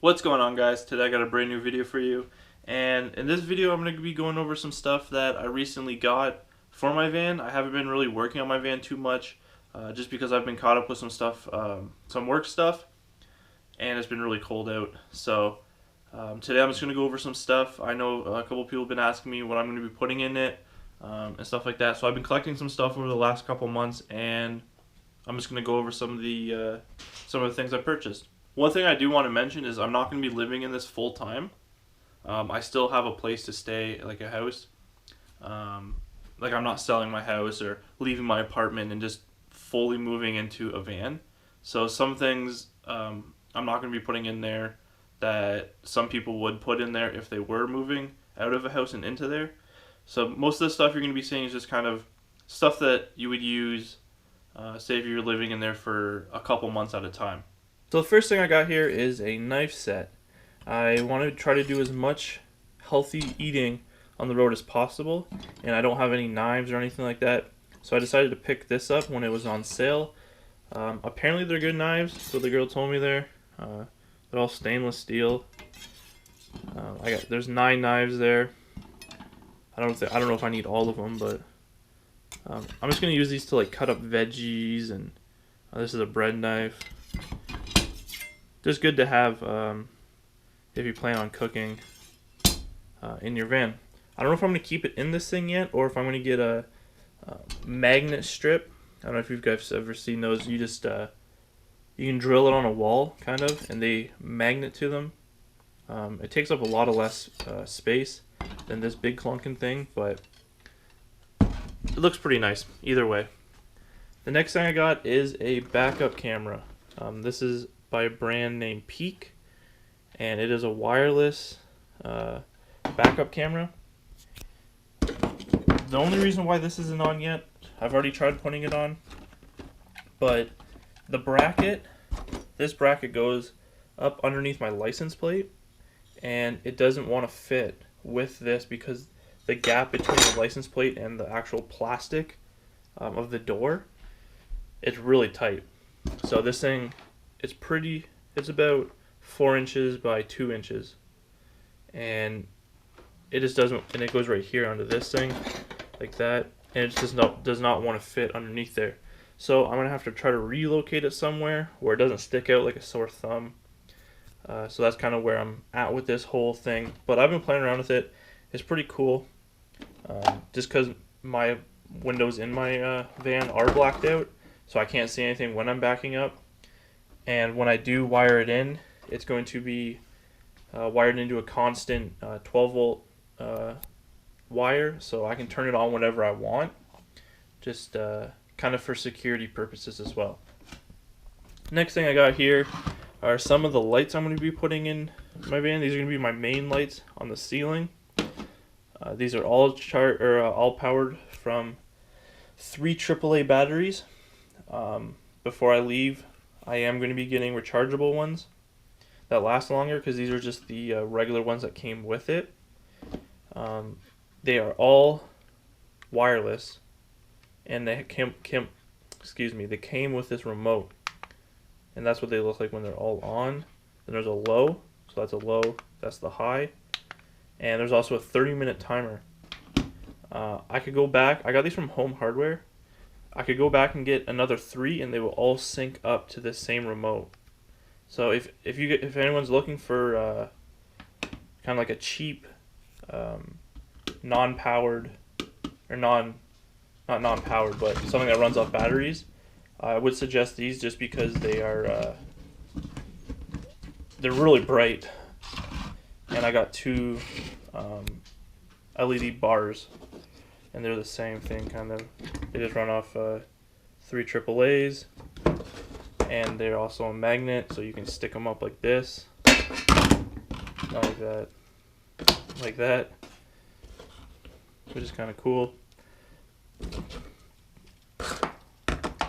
What's going on, guys? Today I got a brand new video for you, and in this video I'm going to be going over some stuff that I recently got for my van. I haven't been really working on my van too much just because I've been caught up with some stuff, some work stuff, and it's been really cold out. So today I'm just going to go over some stuff. I know a couple people have been asking me what I'm going to be putting in it and stuff like that. So I've been collecting some stuff over the last couple months, and I'm just going to go over some of the things I purchased. One thing I do want to mention is I'm not going to be living in this full time. I still have a place to stay, like a house. Like I'm not selling my house or leaving my apartment and just fully moving into a van. So some things I'm not going to be putting in there that some people would put in there if they were moving out of a house and into there. So most of the stuff you're going to be seeing is just kind of stuff that you would use, say if you're living in there for a couple months at a time. So the first thing I got here is a knife set. I want to try to do as much healthy eating on the road as possible, and I don't have any knives or anything like that, so I decided to pick this up when it was on sale. Apparently they're good knives, so the girl told me there. They're all stainless steel. There's 9 knives there. I don't know if I need all of them, but I'm just gonna use these to like cut up veggies, and this is a bread knife. Just good to have if you plan on cooking in your van. I don't know if I'm going to keep it in this thing yet, or if I'm going to get a magnet strip. I don't know if you guys ever seen those. You just you can drill it on a wall, kind of, and they magnet to them. It takes up a lot of less space than this big clunking thing, but it looks pretty nice either way. The next thing I got is a backup camera. This is by a brand named Peak, and it is a wireless backup camera. The only reason why this isn't on yet, I've already tried putting it on, but this bracket goes up underneath my license plate, and it doesn't want to fit with this because the gap between the license plate and the actual plastic of the door, it's really tight. So this thing, it's about 4 inches by 2 inches, and it just doesn't, and it goes right here onto this thing like that, and it just does not want to fit underneath there. So I'm gonna have to try to relocate it somewhere where it doesn't stick out like a sore thumb. So that's kind of where I'm at with this whole thing, but I've been playing around with it. It's pretty cool, just because my windows in my van are blacked out, so I can't see anything when I'm backing up. And when I do wire it in, it's going to be wired into a constant 12 volt wire, so I can turn it on whenever I want, just kind of for security purposes as well. Next thing I got here are some of the lights I'm going to be putting in my van. These are going to be my main lights on the ceiling. These are all powered from 3 AAA batteries. Before I leave, I am going to be getting rechargeable ones that last longer, because these are just the regular ones that came with it. They are all wireless, and they came with this remote, and that's what they look like when they're all on. Then there's a low, so that's a low, that's the high, and there's also a 30-minute timer. I could go back. I got these from Home Hardware. I could go back and get another 3, and they will all sync up to this same remote. So if anyone's looking for kind of like a cheap, non-powered, or not non-powered, but something that runs off batteries, I would suggest these, just because they're really bright, and I got 2 LED bars, and they're the same thing, kind of. They just run off 3 AAAs, and they're also a magnet, so you can stick them up like this, like that, which is kind of cool.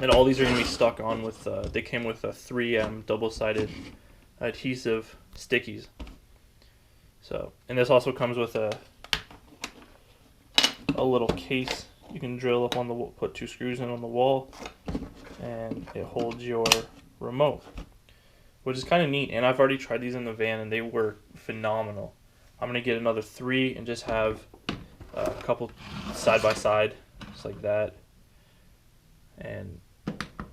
And all these are going to be stuck on with, they came with a 3M double-sided adhesive stickies. So, and this also comes with a little case you can drill up on the wall, put 2 screws in on the wall, and it holds your remote. which is kind of neat. And I've already tried these in the van, and they work phenomenal. I'm gonna get another 3 and just have a couple side by side, just like that. And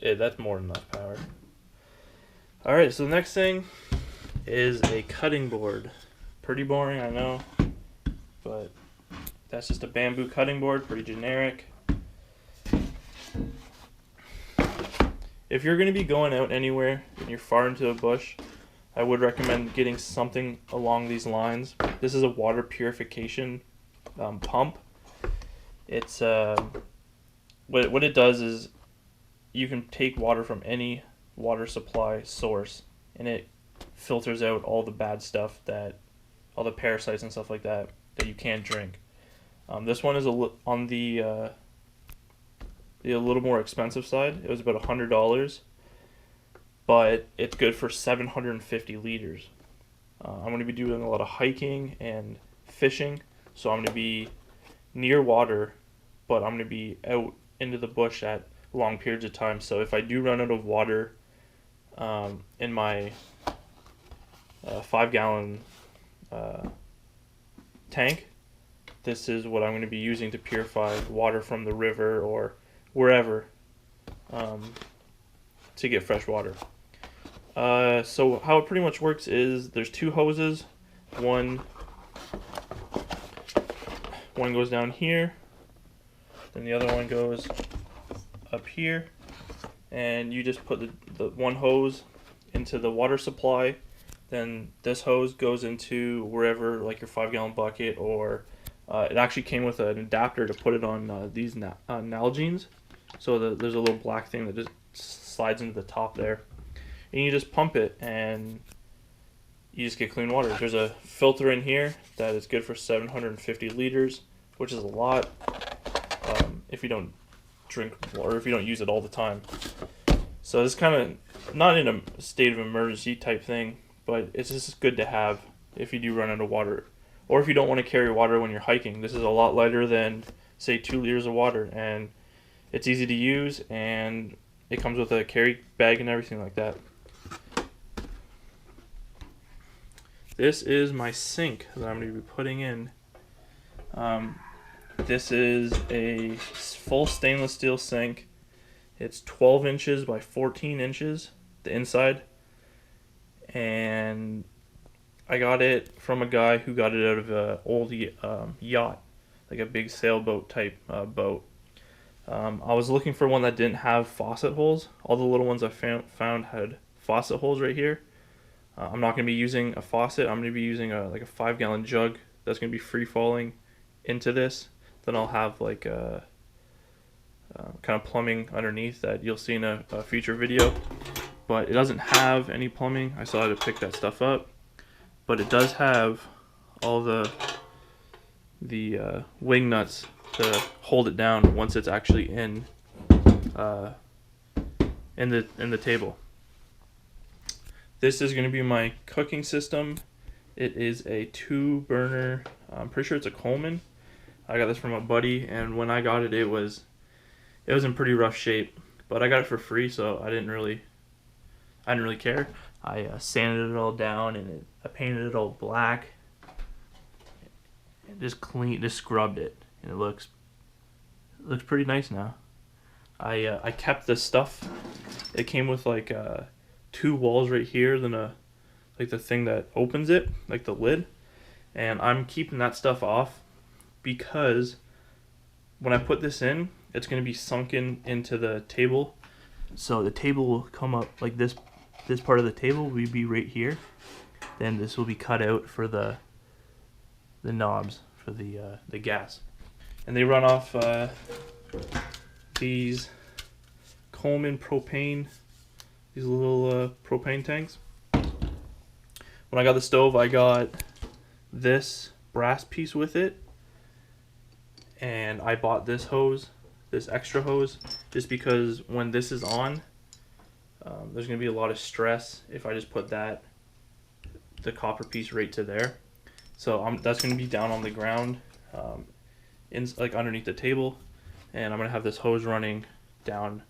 that's more than enough power. All right, so the next thing is a cutting board. Pretty boring, I know, but that's just a bamboo cutting board, pretty generic. If you're going to be going out anywhere and you're far into a bush, I would recommend getting something along these lines. This is a water purification pump. It's what it does is you can take water from any water supply source, and it filters out all the bad stuff, all the parasites and stuff like that you can't drink. This one is on the a little more expensive side. It was about $100, but it's good for 750 liters. I'm going to be doing a lot of hiking and fishing, so I'm going to be near water, but I'm going to be out into the bush at long periods of time. So if I do run out of water in my 5-gallon tank, this is what I'm going to be using to purify water from the river or wherever to get fresh water. So how it pretty much works is there's 2 hoses. One goes down here, then the other one goes up here, and you just put the one hose into the water supply. Then this hose goes into wherever, like your 5-gallon bucket, or it actually came with an adapter to put it on these Nalgene's. So there's a little black thing that just slides into the top there, and you just pump it, and you just get clean water. There's a filter in here that is good for 750 liters, which is a lot if you don't drink or if you don't use it all the time. So it's kind of not in a state of emergency type thing, but it's just good to have if you do run out of water, or if you don't want to carry water when you're hiking. This is a lot lighter than, say, 2 liters of water, and it's easy to use, and it comes with a carry bag and everything like that. This is my sink that I'm going to be putting in. This is a full stainless steel sink. It's 12 inches by 14 inches, the inside. And I got it from a guy who got it out of an old yacht, like a big sailboat type boat. I was looking for one that didn't have faucet holes. All the little ones I found had faucet holes right here. I'm not going to be using a faucet. I'm going to be using like a 5-gallon jug that's going to be free falling into this. Then I'll have like a kind of plumbing underneath that you'll see in a future video. But it doesn't have any plumbing. I still had to pick that stuff up. But it does have all the wing nuts to hold it down once it's actually in the table. This is going to be my cooking system. It is a 2-burner. I'm pretty sure it's a Coleman. I got this from a buddy, and when I got it, it was in pretty rough shape. But I got it for free, so I didn't really care. I sanded it all down, and I painted it all black. And just scrubbed it, and it looks pretty nice now. I kept this stuff. It came with like 2 walls right here, then like the thing that opens it, like the lid, and I'm keeping that stuff off because when I put this in, it's going to be sunken into the table. So the table will come up like this. This part of the table will be right here. Then this will be cut out for the knobs for the gas, and they run off these Coleman propane. These little propane tanks. When I got the stove, I got this brass piece with it, and I bought this hose, this extra hose, just because when this is on, there's going to be a lot of stress if I just put the copper piece right to there. So that's going to be down on the ground, like underneath the table, and I'm going to have this hose running down,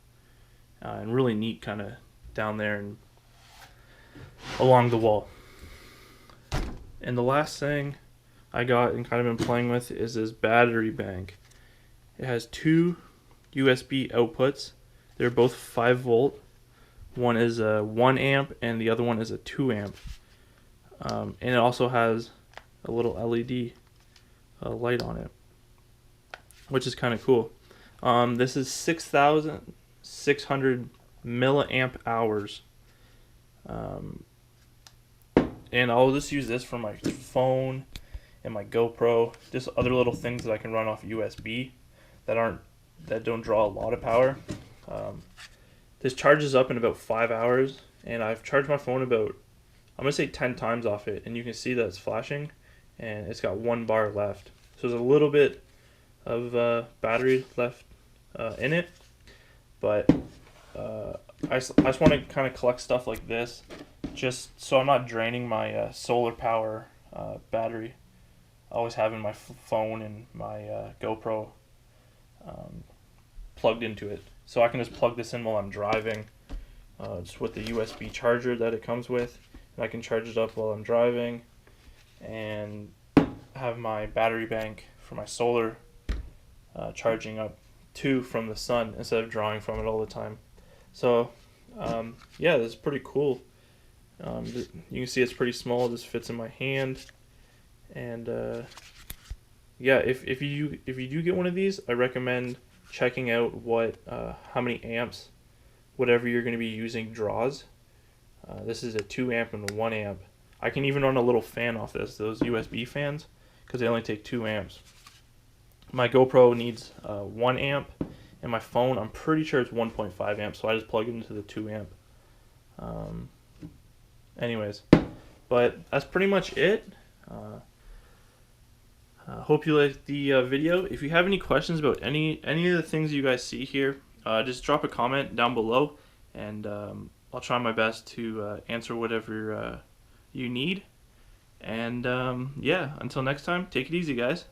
and really neat kind of down there, and along the wall. And the last thing I got and kind of been playing with is this battery bank. It has two USB outputs. They're both 5 volt. One is a 1 amp and the other one is a 2 amp. And it also has a little LED light on it, which is kind of cool. This is 6,600 milliamp hours. And I'll just use this for my phone and my GoPro, just other little things that I can run off USB that don't draw a lot of power. This charges up in about 5 hours, and I've charged my phone about, I'm gonna say 10 times off it, and you can see that it's flashing, and it's got 1 bar left. So there's a little bit of battery left in it, but I just want to kind of collect stuff like this, just so I'm not draining my solar power battery. I always having my phone and my GoPro plugged into it, so I can just plug this in while I'm driving, just with the USB charger that it comes with, and I can charge it up while I'm driving, and have my battery bank for my solar charging up too from the sun instead of drawing from it all the time. So yeah, this is pretty cool. You can see it's pretty small. This fits in my hand, and yeah, if you do get one of these, I recommend checking out what how many amps whatever you're going to be using draws. This is a 2 amp and a 1 amp. I can even run a little fan off those USB fans, because they only take 2 amps. My GoPro needs 1 amp, and my phone, I'm pretty sure it's 1.5 amps, so I just plug it into the 2 amp. Anyways, but that's pretty much it. Hope you liked the video. If you have any questions about any of the things you guys see here, just drop a comment down below, and I'll try my best to answer whatever you need. And yeah, until next time, take it easy, guys.